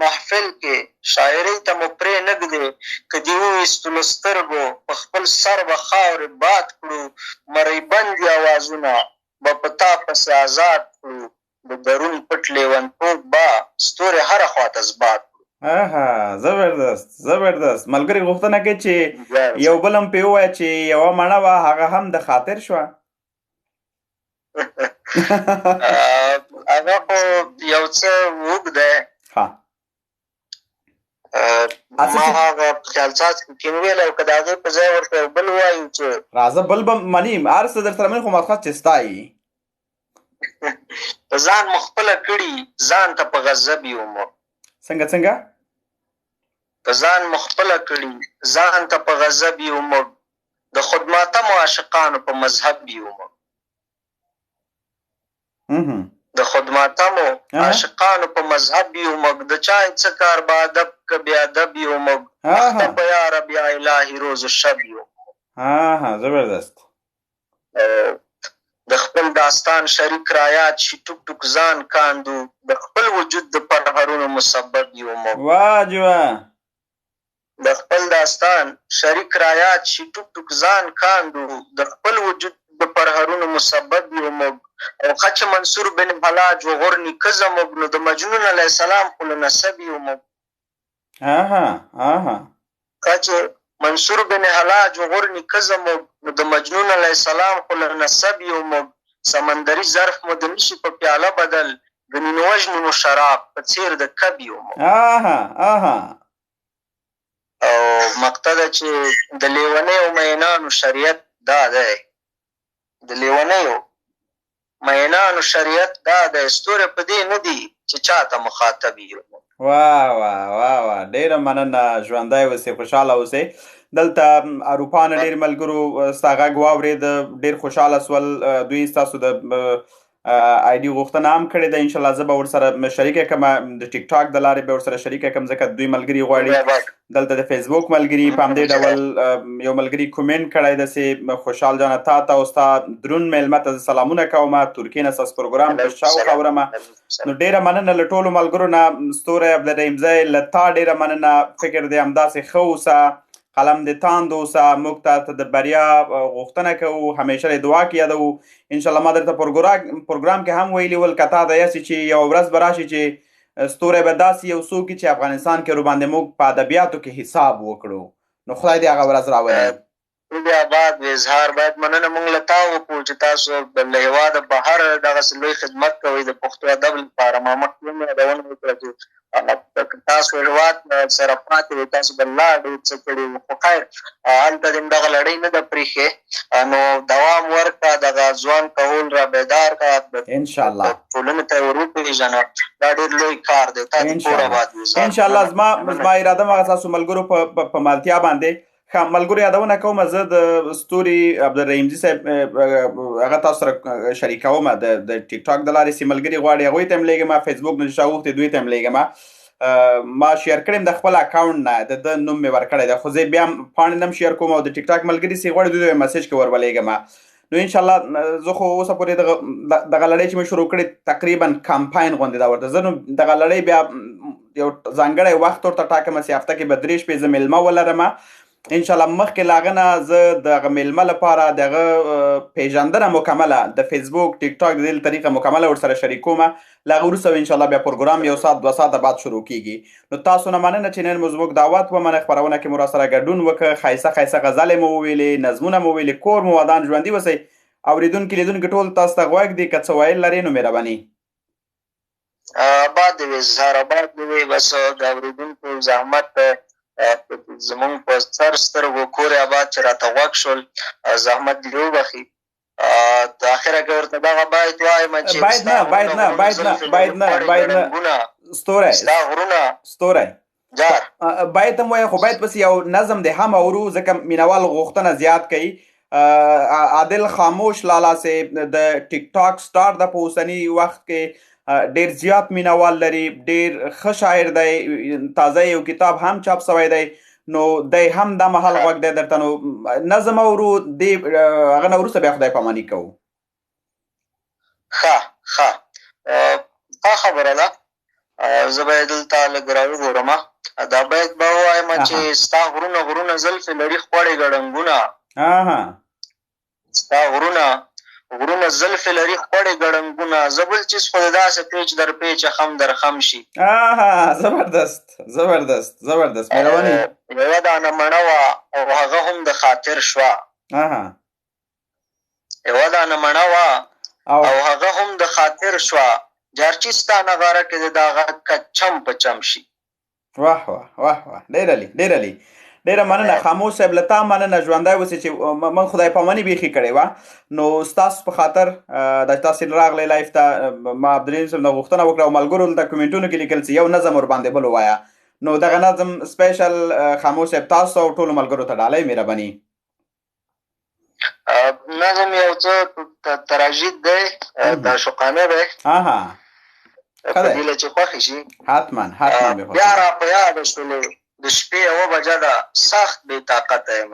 محفل کې شاعرۍ ته مو پرې نږدې، که دې وویستو له سترګو په خپل سر به خاورې باد کړو، مرۍ بندې اوازونه به په تا پسې آزاد کړو، د درون پټ لیونتوب به ستوري هره خواته ثبات کړو. زبردست. ملګري غوښتنه کوي چې یو بل هم پې ووایه چې یوه مڼه وه هغه هم د خاطر شوه. هغه خو یو څه اوږد دی، ما هغه خیالساز کې ویلی او که د هغې په ځای ورته یو بل ووایو چې راځه بل به مني، هر څه در سره مني، خو مقصد چې ستایي. په ځان مو خپله کړي ځان ته په غضب یوم. څنګه په ځان مو خپله کړي ځان ته په غضب یوم، د خودماتمو عاشقانو په مذهب یوم، د خودماتمو عاشقانو په مذهب یوم، د چا څه کار به ادب که بې ادب یوم، اخته په یا رب یا الهي روز و شب یوم. زبردست. د خپل داستان شریک رایات شي ټوک ټوک ځان کاندو د خپل وجود د پرهرونو مسبب یو موږ. واجبه. د خپل داستان شریک رایات شي ټوک ټوک ځان کاندو د خپل وجود د پرهرونو مسبب یو موږ. او خچ منصور بن حلاج وغور نیکه زموږ نو د مجنون علیه السلام خو له نسب یو موږ. خچ منصور بن حلاج وغور نیکه زموږ نو د مجنون علیه السلام خو له نسب یو موږ. سمندري ظرف مو د نشي په پیاله بدل ګنې نو وژنې مو شراب په څېر د کب یو موږ. او مقطع ده چې د لیونیو مینانو شریعت دا دی، د لیونیو مینانو شریعت دا دی، ستوري په دې نه دي چې چاته مخاطب یو. واه ډیره مننه، ژوندی اوسئ، خوشحاله اوسئ. دلته اروپا نه ډېر ملګرو ستا غږ واورېد، ډېر خوشحاله سول. دوی ستاسو د آی ډي غوښتنه هم کړې ده، انشاءالله زه به ورسره شریکه کړم، د ټیک ټاک د لارې به ورسره شریکه کړم ځکه دوی ملګري غواړي. دلته د فیسبوک ملګري په همدې ډول یو ملګري کومنټ کړی داسې خوشحال جانه تا ته او ستا درون میلمه ته سلامونه کومه، ترکیې نه ستاسو پروګرام په شاوخوا اورمه. نو ډېره مننه له ټولو ملګرو نه. ستوری عبدالرحیمزی له تا ډېره مننه، فکر دې همداسې ښه اوسه، قلم دې تاند اوسه، موږ ته د بریا غوښتنه کوو، همیشه دې دعا کې یادوو. انشاءالله ما درته پروګرام کې هم ویلي ول که تا ته یاسې چې یوه ورځ به راشي چې ستوری به داسې یو څوک وي چې افغانستان کې ورباندې موږ په ادبیاتو کې حساب وکړو، نو خدای دې هغه ورځ راولي. بیا بعد اظهار باید مننه موږ له تا وکړو چې تاسو له هېواده بهر دغسې لوی خدمت کوئ د پښتو ادب لپاره. ما مخکې هم یادونه وکړه چې تاسو هېواد سره پاتې وئ، تاسو به لا ډېر څه کړي وو، خو خیر هلته دې دغه لړۍ نه ده پرېښې، نو دوام ورکړه، دغه ځوان کهول را بیدار کړه، انشاءالله ټولنې ته یې ور وپېژنه، دا ډېر لوی کار دی. تا دې کور آباد وي. انشاءالله زما اراده مغه ستاسو ملګرو په مالتیا باندې ملګرو یادونه کوم، زه د ستوري عبدالرحیمزي صاحب هغه تاسو سره شریکوم د ټیک ټاک د لارې، چې ملګري غواړي هغوی ته هم لیږم، فیسبوک نه چې چا غوښتي دوی ته هم لیږم. ما شیر کړی د خپل اکاونټ نه، د ده نوم مې ورکړی دی، خو زه بیا هم پاڼې نه هم شیر کوم او د ټیک ټاک ملګري چې غواړي دوی ته میسج کې ورولېږم. نو انشاءالله زه خو اوسه پورې دغه لړۍ چې مې شروع کړې تقریبا کمپاین غوندې ده ورته، زه نو دغه لړۍ بیا یو ځانګړی وخت ورته ټاکم چې هفته کې به 3 شپې زه میلمه ولرم. انشاءالله مخکې له هغه نه زه دغه میلمه لپاره دغه پیژندنه مکمله د فیسبوک ټیک ټاک د دې طریقه مکمله ورسره شریکوم. له هغه وروسته انشاءالله بیا پروګرام 1 ساعت 2 ساعته بعد شروع کیږي. نو تاسو نه مننه چې نن مو زموږ دعوت ومنه، خپرونه کې مو راسره ګډون وکړه، ښایسته غزلې مو وویلې، نظمونه مو ویلې، کور مو ودان ژوندي اوسئ. اورېدونکي لیدونکي ټول تاسو ته غوږ دي، که څه ویل لرئ نو مهرباني. آباد دې وي زهر، آباد دې وي. بس د اورېدونکو زحمت زمونږ په سر سترګو کورې آباد چې راته غوږ شول، زحمت دې وبخي. د اخره کې ورته دغه باید وایم چې باید نه ستوری باید هم وایه، خو باید پسې یو نظم دی هم اورو، ځکه مینوال غوښتنه زیات کوي. عادل خاموش لالا صاحب د ټیک ټاک سټار د په اوسني وخت کې ډیر زیات مینوال لري، ډیر ښه شاعر دی، تازه یو کتاب هم چاپ سوی دی، نو دی هم دا مهال غوږ دی درته. نو نظم اورو، دې هغه نه وروسته بیا خدای پاماني کوو. ښه خبره ده. زه به یې دلته لږ راوګورم. دا بیت به ووایم چې ستا غرونه زلفې لري خوړې ګړنګونه، ستا غرونه زلفې لري خوړې ګړنګونه، زه بل چیز خو د داسې پیچ در پیچه خم در خم شي. زبردست مهرباني. یوه دانه مڼه وه او هغه هم د خاطر شوه، یوه دانه مڼه وه او هغه هم د خاطر شوه، جارچي ستا نغاره کې د دا غږ که چم په چم شي. واه ډیره مننه خاموش صاحب، له تا مننه، ژوندی اوسې چې من خدای پاماني بیخي کړې وه. نو ستاسو په خاطر د تاسې راغلی لایف ته ما عبدالرحیم صاحب نه غوښتنه وکړه او ملګرو دلته کومنټونو کې لیکل چې یو نظم ورباندې بل ووایه. نو دغه نظم سپیشل خاموش صاحب تاسو او ټولو ملګرو ته ډالۍ مهرباني. نظم یو څه تراژید دی، عاشقانه دی، په دې له چې خوښې شي. حتما بیا را په یاده شولې د شپې 1 بجه ده، سخت بې طاقته یم،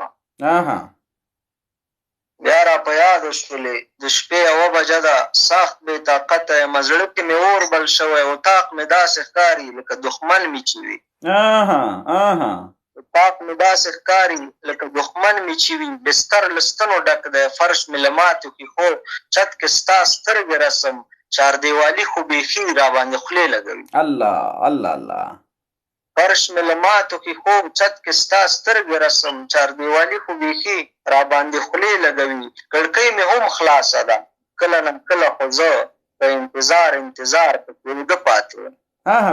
بیا را په یاده شولې د شپې 1 بجه ده سخت بې طاقته یم زړه کې مې اور بل شوی اطاق مې داسې ښکاري لکه دښمن مې چې وي اطاق مې داسې ښکاري لکه دښمن مې چې وي بستر له ستنو ډک دی فرش مې له ماتو ښیښو چت کې ستا سترګې رسم چاردیوالي خو بیخي راباندې خولې لګوي الله الله الله فرش مې له ماتو ښیښو چت کې ستا سترګې رسم چاردیوالي خو بیخي راباندې خولې لګوي کړکۍ مې هم خلاصه ده کله نه کله خو زه په انتظار پکې اوږده پاتې یم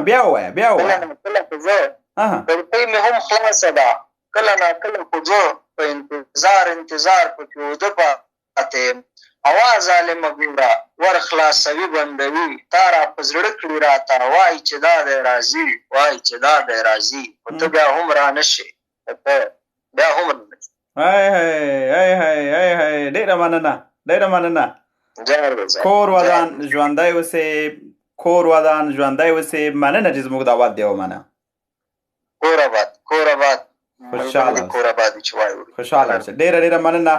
بیا ووایه بیا ووایه کله نه کله خو زه کړکۍ مې هم خلاصه ده کله نه کله خو زه په انتظار پکې اوږده پاتې یم هوا ظالمه ګوره ور خلاصوي بندوي تا را په زړه کړي راته وایي چې دا دی راځي خو ته بیا هم رانه شې بیا هم رانه شې ډېره مننه کور ودان ژوندی اوسې مننه چې زموږ دعوت دی ومنه کور آباد خوشحاله اوسه ډېره مننه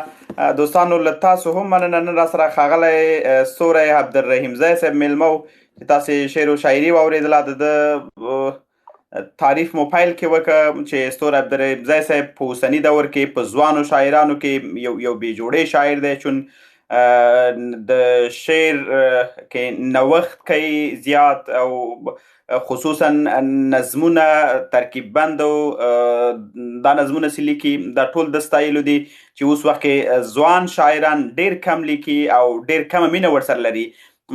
دوستانو له تاسو هم مننه نن را سره ښاغلی ستوری عبدالرحیم ځای صاحب میلمه و چې تاسې شعر و شاعري واورېدله د تعریف مو پیل کې وکړه چې ستوری عبدالرحیم ځای صاحب په اوسني دور کې په ځوانو شاعرانو کې یو بې جوړې شاعر دی چون د شعر کې نوښت کوي زیات او خصوصا نظمونه ترکیب بند او دا نظمونه چې لیکي دا ټول د ستایلو دي چې اوس وخت کې ځوان شاعران ډېر کم لیکي او ډېر کمه مینه ورسره لري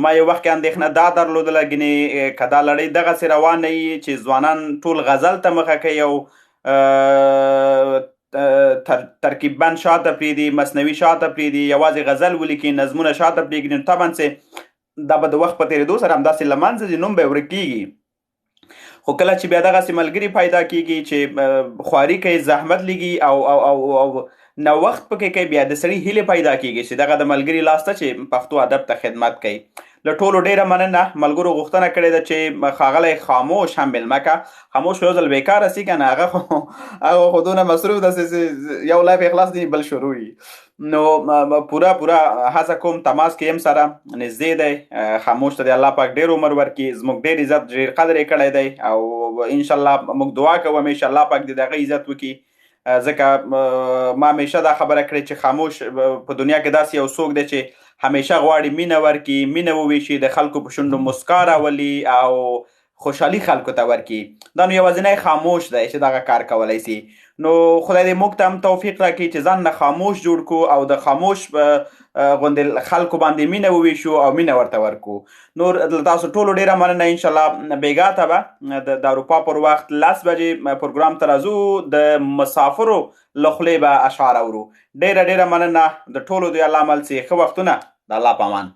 ما یو وخت کې اندېښنه دا درلودله ګینې که دا لړۍ دغسې روانه وي چې ځوانان ټول غزل ته مخه کوي او ترکیب بند شاته پرېږدي مثنوي شاته پرېږدي یوازې غزل ولیکي نظمونه شاته پرېږدي نو طبعا دا به د وخت په تېرېدو سره همداسې له منځه ځي نوم به ورک کېږي خو کله چې بیا دغسې ملګري پیدا کېږي چې خواري کوي زحمت لګي او نوښت پکې کوي بیا د سړي هیلې پیدا کېږي چې دغه د ملګري لاس ته چې پښتو ادب ته خدمت کوي له ټولو ډېره مننه ملګرو غوښتنه کړې ده چې ښاغلی خاموش هم میلمه که خاموش یو ځل بیکاره سي که نه هغه خو دونه مصروف ده چې یو لایف یې خلاص دی بل شروع وي نو پوره هڅه کوم تماس کې یم سره نږدې دی خاموش ته د الله پاک ډېر عمر ورکړي زموږ ډېر عزت ډېر قدر یې کړی دی او انشاءالله موږ دعا کوو همیشه الله پاک دې د هغه عزت وکړي ځکه ما همیشه دا خبره کړې چې خاموش په دنیا کې داسې یو څوک دی چې همیشه غواړي مینه ورکړي مینه وویشي د خلکو په شونډو مسکا راولي او خوشحالي خلکو ته ورکړي دا نو یوازینی خاموش دی چې دغه کار کولی سي نو خدای دې موږ ته هم توفیق راکړي چې ځان نه خاموش جوړ کړو او د خاموش غوندې خلکو باندې مینه وویشو او مینه ورته ورکړو نور تاسو ټولو ډېره مننه انشاءالله بیګا ته به د اروپا پر وخت 10 بجې پروګرام ته راځو د مسافرو له خولې به اشعار اورو ډېره مننه د ټولو د الله عمل سي ښه وختونه د الله په امان